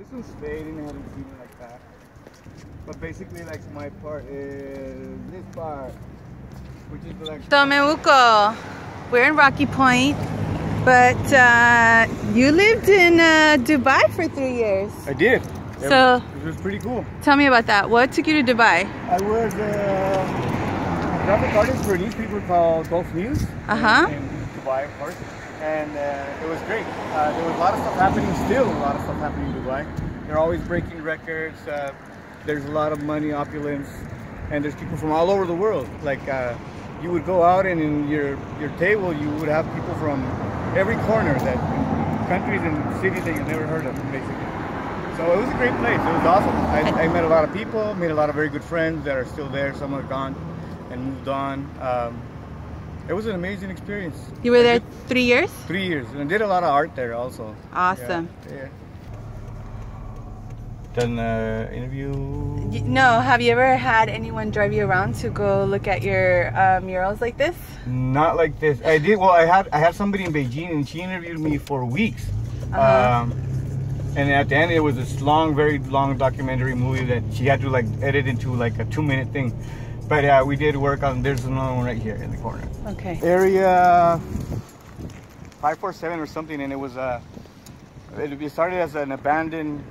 This one's fading, I haven't seen it like that. But basically, like, my part is this part, which is like... So, Memuco, we're in Rocky Point, but you lived in Dubai for 3 years. I did. So, it was pretty cool. Tell me about that. What took you to Dubai? I was a graphic artist for a newspaper called Gulf News in Dubai, of course. And it was great. There was a lot of stuff happening, still a lot of stuff happening in Dubai. They're always breaking records. There's a lot of money, opulence, and there's people from all over the world. Like you would go out and in your table, you would have people from every corner, that countries and cities that you've never heard of, basically. So it was a great place. It was awesome. I met a lot of people, made a lot of very good friends that are still there. Some are gone and moved on. It was an amazing experience. You were there 3 years? 3 years, and I did a lot of art there also. Awesome. Yeah. Done interview? No. Have you ever had anyone drive you around to go look at your murals like this? Not like this. I did. Well, I had somebody in Beijing, and she interviewed me for weeks. And at the end, it was this long, very long documentary movie that she had to like edit into like a 2-minute thing. But yeah, we did work on. There's another one right here in the corner. Okay. Area 547 or something, and it was it started as an abandoned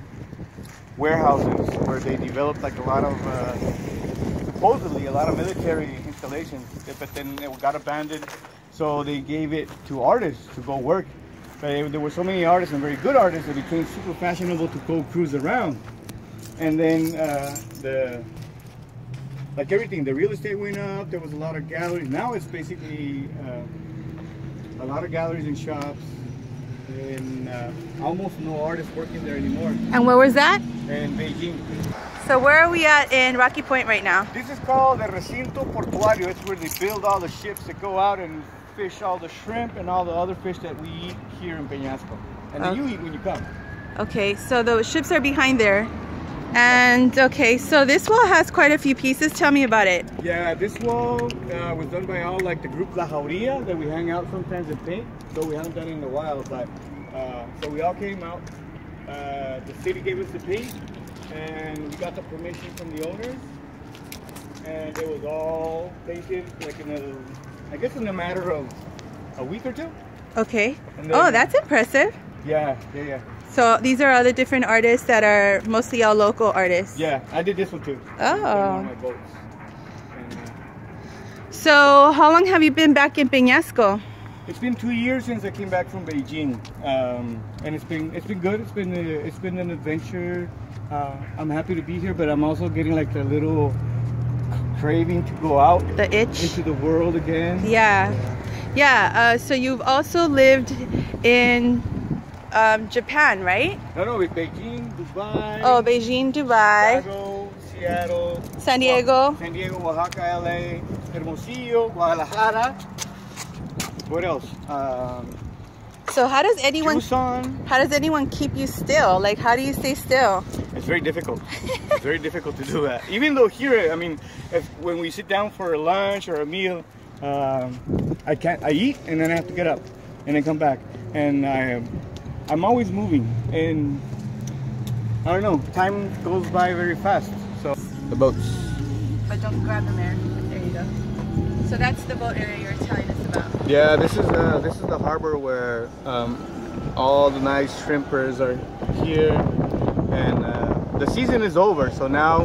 warehouses where they developed like a lot of supposedly a lot of military installations, but then it got abandoned, so they gave it to artists to go work. But there were so many artists and very good artists that it became super fashionable to go cruise around. And then like everything, the real estate went up. There was a lot of galleries. Now it's basically a lot of galleries and shops, and almost no artists working there anymore. And where was that? In Beijing. So where are we at in Rocky Point right now? This is called the Recinto Portuario. It's where they build all the ships that go out and fish all the shrimp and all the other fish that we eat here in Peñasco. And then you eat when you come. Okay, so the ships are behind there. And okay, so this wall has quite a few pieces. Tell me about it. Yeah, this wall was done by all like the group La Jauría that we hang out sometimes and paint. So we haven't done it in a while, but so we all came out. The city gave us the paint, and we got the permission from the owners, and it was all painted like I guess in a matter of a week or two. Okay. Then, oh, that's impressive. Yeah. So these are all the different artists that are mostly all local artists. Yeah, I did this one too. Oh. On my boats. And, so how long have you been back in Peñasco? it's been 2 years since I came back from Beijing, and it's been good. It's been an adventure. I'm happy to be here, but I'm also getting like a little craving to go out. The itch into the world again. Yeah. So you've also lived in Japan, right? No, Beijing, Dubai. Oh, Beijing, Dubai. Chicago, Seattle. San Diego. San Diego, Oaxaca, LA, Hermosillo, Guadalajara. What else? So how does anyone Tucson. How does anyone keep you still? Like, how do you stay still? It's very difficult. It's very difficult to do that. Even though here, I mean, when we sit down for a lunch or a meal, I eat and then I have to get up and then come back, and I'm always moving, and I don't know, time goes by very fast. So the boats. But don't grab them there. There you go. So that's the boat area you're telling us about. Yeah, this is the harbor where all the nice shrimpers are here, and the season is over. So now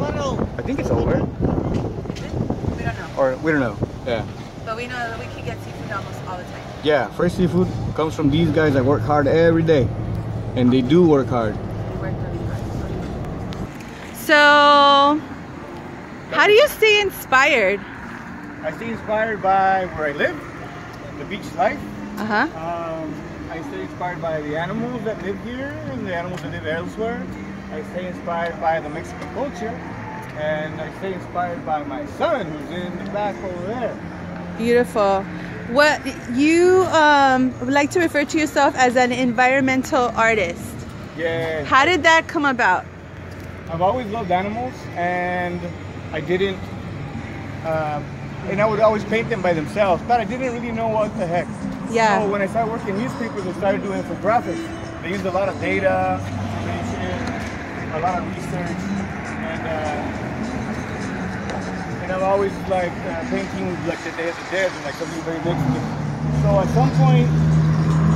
I think it's over. Is it? We don't know. Or we don't know. Yeah. But we know that we can get seafood almost all the time. Yeah, fresh seafood comes from these guys that work hard every day, and they do work hard. They work really hard. So, how do you stay inspired? I stay inspired by where I live, the beach life. I stay inspired by the animals that live here and the animals that live elsewhere. I stay inspired by the Mexican culture, and I stay inspired by my son, who's in the back over there. Beautiful. What you like to refer to yourself as an environmental artist? Yeah. How did that come about? I've always loved animals, and I didn't. And I would always paint them by themselves, but I didn't really know what the heck. Yeah. So when I started working in newspapers, I started doing infographics. They used a lot of data, information, a lot of research, and I'm always like painting like the Day of the Dead and like something very Mexican. So at some point,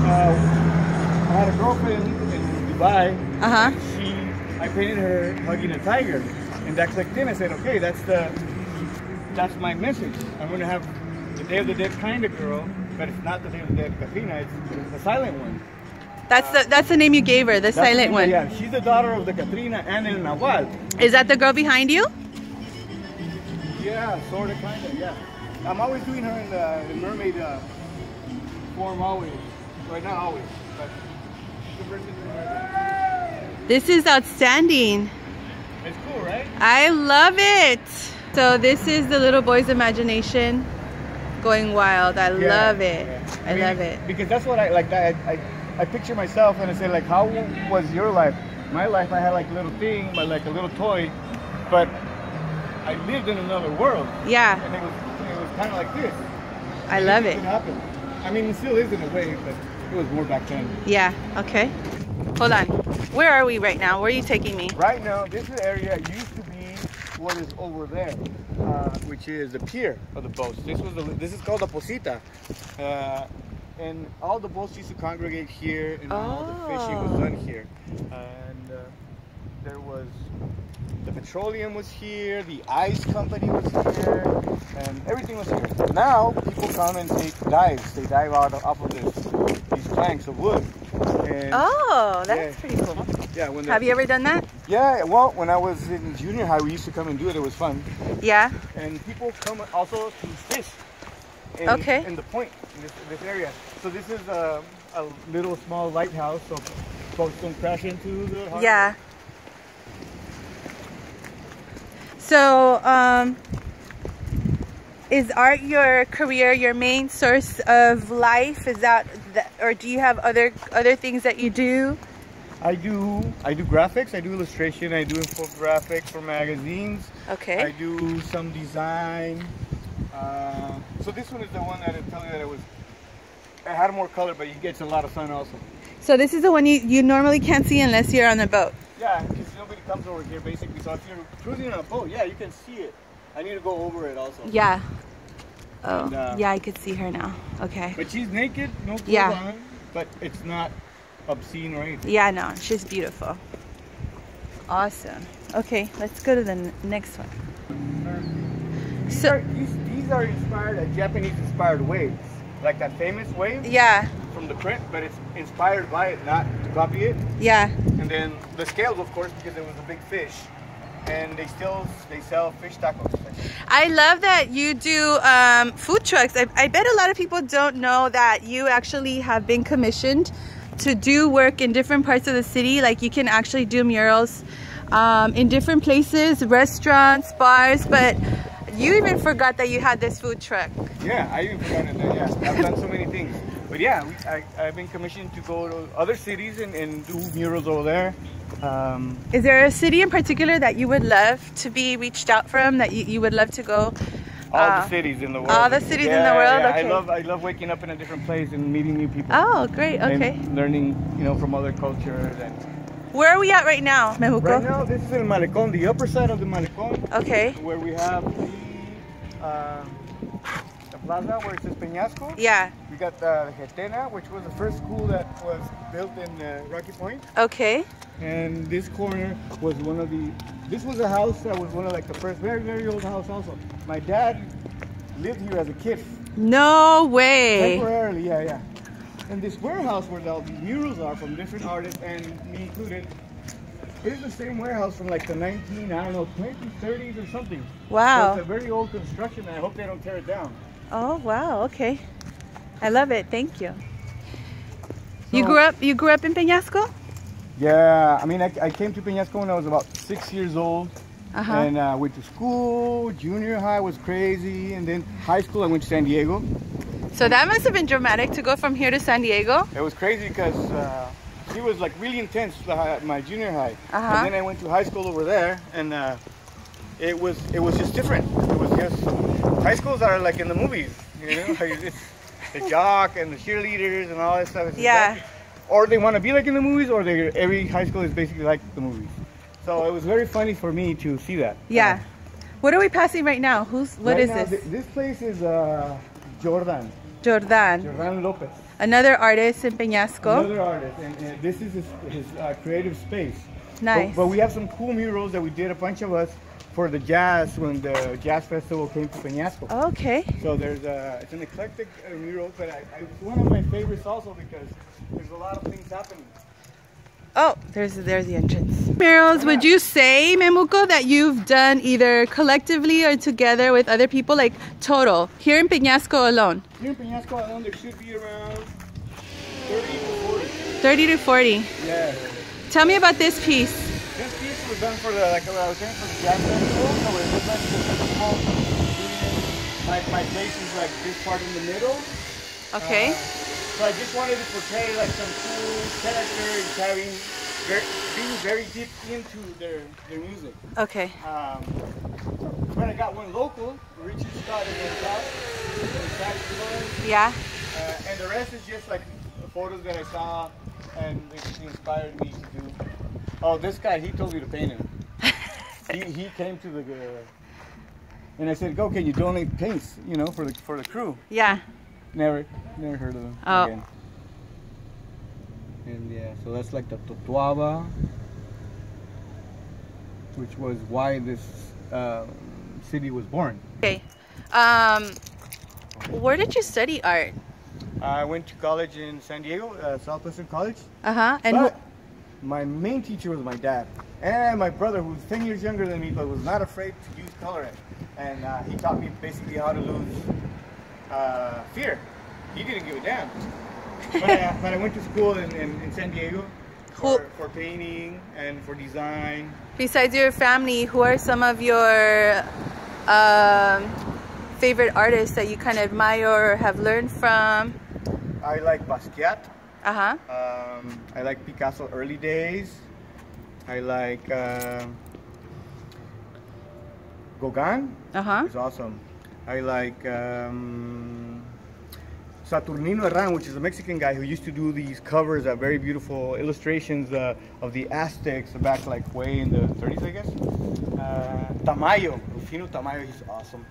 I had a girlfriend in Dubai. I painted her hugging a tiger, and that clicked in. I said, okay, that's my message. I'm going to have the Day of the Dead kind of girl, but it's not the Day of the Dead Catrina, it's the silent one. That's the name you gave her, the silent one. Yeah, she's the daughter of the Catrina and El Nahual. Is that the girl behind you? Yeah, sort of, kind of, yeah. I'm always doing her in the mermaid form, always. Right now, always. But this is outstanding. It's cool, right? I love it. So this is the little boy's imagination going wild. I love it. Yeah. I love it. Because that's what I like. I picture myself and I say like, how was your life? My life, I had like a little thing, like a little toy, but I lived in another world. Yeah. And it was kind of like this. I love it. I mean, it still is in a way, but it was more back then. Yeah. Okay. Hold on. Where are we right now? Where are you taking me? Right now, this area used to be what is over there, which is the pier of the boats. This is called the Posita, and all the boats used to congregate here, and all the fishing was done here. And there was the petroleum was here, the ice company was here, and everything was here. Now people come and take dives. They dive out off of these planks of wood. And that's pretty cool. Yeah. Have you ever done that? Yeah. Well, when I was in junior high, we used to come and do it. It was fun. Yeah. And people come also to fish. In the point in this area. So this is a little small lighthouse, so boats don't crash into the harbor. Yeah. So, is art your career, your main source of life? Is that, or do you have other things that you do? I do graphics, I do illustration, I do infographics for magazines. Okay. I do some design. So this one is the one that I tell you that it had more color, but it gets a lot of sun also. So this is the one you normally can't see unless you're on a boat. Yeah, because nobody comes over here basically. So if you're cruising on a boat, yeah, you can see it. I need to go over it also. Yeah. Oh, and, yeah, I could see her now. Okay. But she's naked, no clothes on, but it's not obscene or anything. Yeah, no, she's beautiful. Awesome. Okay, let's go to the next one. So these are inspired, Japanese inspired waves, like that famous wave. Yeah. From the print, but it's inspired by it, not to copy it. Yeah. And then the scales, of course, because it was a big fish, and they sell fish tacos. I love that you do food trucks. I bet a lot of people don't know that you actually have been commissioned to do work in different parts of the city. Like you can actually do murals in different places, restaurants, bars, but you even forgot that you had this food truck. Yeah, I even forgot that, yeah. I've done so many things. But yeah, I've been commissioned to go to other cities and do murals over there. Is there a city in particular that you would love to be reached out from, that you would love to go? All the cities in the world. All the cities in the world? Yeah. Okay. I love waking up in a different place and meeting new people. Oh, great, okay. And learning, from other cultures. And where are we at right now, Memuco? Right now, this is in Malecón, the upper side of the Malecón. Okay. Where we have the plaza where it says Peñasco. Yeah. We got the Getena, which was the first school that was built in Rocky Point. Okay. And this corner was this was a house that was one of like the first very, very old house also. My dad lived here as a kid. No way. Temporarily, yeah. And this warehouse where all these murals are from different artists, and me included, it is the same warehouse from like the 20s or something. Wow. So it's a very old construction, and I hope they don't tear it down. Oh wow, okay. I love it, thank you. So, you grew up in Peñasco? Yeah, I mean I came to Peñasco when I was about 6 years old. And went to school. Junior high was crazy, and then high school I went to San Diego. So that must have been dramatic to go from here to San Diego. It was crazy because she was like really intense at my junior high, and then I went to high school over there, and it was just different. It was just high schools are like in the movies, it's the jock and the cheerleaders and all that stuff. Yeah. Or they want to be like in the movies, or every high school is basically like the movies. So it was very funny for me to see that. Yeah. What are we passing right now? What is this? This place is Jordan Lopez. Another artist in Peñasco. Another artist, and this is his creative space. Nice. But we have some cool murals that we did, a bunch of us, for the jazz, when the jazz festival came to Peñasco. Okay. So it's an eclectic mural, but it's one of my favorites also because there's a lot of things happening. Oh, there's the entrance. Murals, would you say, Memuco, that you've done either collectively or together with other people, like total, here in Peñasco alone? Here in Peñasco alone, there should be around 30 to 40. 30 to 40? Yeah. Tell me about this piece. This piece was done for the, like what I was saying, for the jazz festival. So it was done for people. My place is like this part in the middle. Okay. So I just wanted to portray like some cool characters being very deep into their music. Okay. When I got one local, Richard Scott and top, yeah. And the rest is just like photos that I saw and it inspired me to do. Oh, this guy, he told me to paint him. he came to the and I said, "Go, can you donate paints? You know, for the crew." Yeah. Never heard of them again. And yeah, so that's like the Totuaba, which was why this city was born. Okay. Where did you study art? I went to college in San Diego, Southwestern College. And my main teacher was my dad. And my brother, who's 10 years younger than me, but was not afraid to use colorant. And he taught me basically how to lose fear. He didn't give a damn. But I went to school in San Diego for painting and for design. Besides your family, who are some of your favorite artists that you kind of admire or have learned from? I like Basquiat. I like Picasso early days. I like Gauguin. He's awesome. I like Saturnino Herrán, which is a Mexican guy who used to do these covers of very beautiful illustrations of the Aztecs back like way in the 30s, I guess. Tamayo, Rufino Tamayo, he's awesome.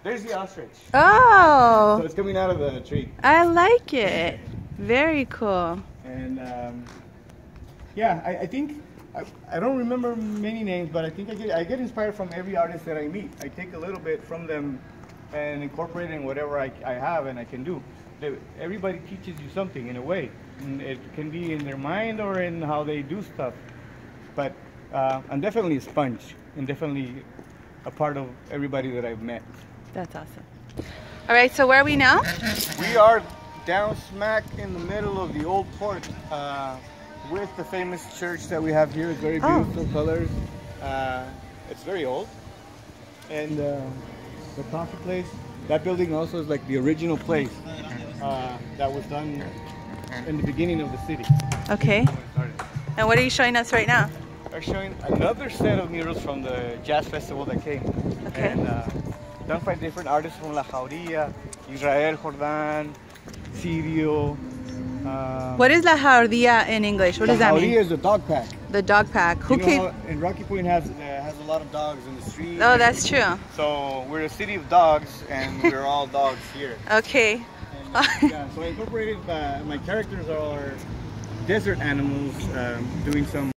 There's the ostrich. Oh! So it's coming out of the tree. I like it. Very cool. And yeah, I think, I don't remember many names, but I think I get inspired from every artist that I meet. I take a little bit from them and incorporate it in whatever I have and I can do. Everybody teaches you something in a way. And it can be in their mind or in how they do stuff. But I'm definitely a sponge and definitely a part of everybody that I've met. That's awesome. All right, so where are we now? We are down smack in the middle of the old port with the famous church that we have here. It's very beautiful colors. It's very old. And the coffee place, that building also is like the original place that was done in the beginning of the city. Okay. And what are you showing us right now? We're showing another set of murals from the jazz festival that came. Okay. And done by different artists from La Jauría, Israel Jordan, Sirio. What is La Jauría in English? What does that mean? La Jauría is the dog pack. The dog pack. Who came? And Rocky Point has a lot of dogs in the street. Oh, that's true. So we're a city of dogs, and we're all dogs here. Okay. And, yeah, so I incorporated my characters are desert animals doing some